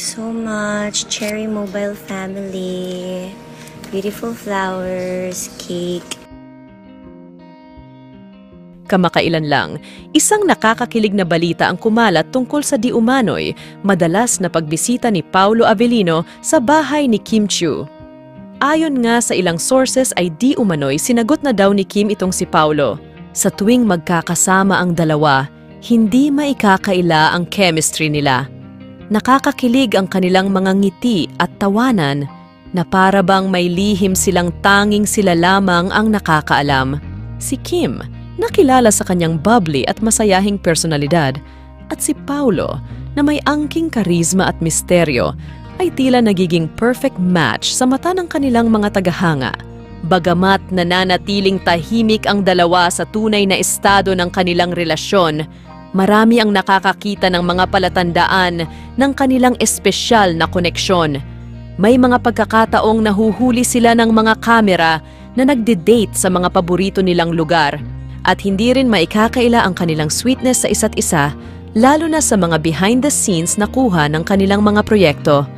so much, Cherry Mobile family. Beautiful flowers, cake. Kamakailan lang, isang nakakakilig na balita ang kumalat tungkol sa di umano'y madalas na pagbisita ni Paolo Avellino sa bahay ni Kim Chiu. Ayon nga sa ilang sources ay di umano'y sinagot na daw ni Kim itong si Paolo. Sa tuwing magkakasama ang dalawa, hindi maikakaila ang chemistry nila. Nakakakilig ang kanilang mga ngiti at tawanan na para bang may lihim silang tanging sila lamang ang nakakaalam. Si Kim, nakilala sa kanyang bubbly at masayahing personalidad, at si Paolo, na may angking karisma at misteryo, ay tila nagiging perfect match sa mata ng kanilang mga tagahanga. Bagamat nananatiling tahimik ang dalawa sa tunay na estado ng kanilang relasyon, marami ang nakakakita ng mga palatandaan ng kanilang espesyal na koneksyon. May mga pagkakataong nahuhuli sila ng mga kamera na nagde-date sa mga paborito nilang lugar. At hindi rin maikakaila ang kanilang sweetness sa isa't isa, lalo na sa mga behind the scenes na kuha ng kanilang mga proyekto.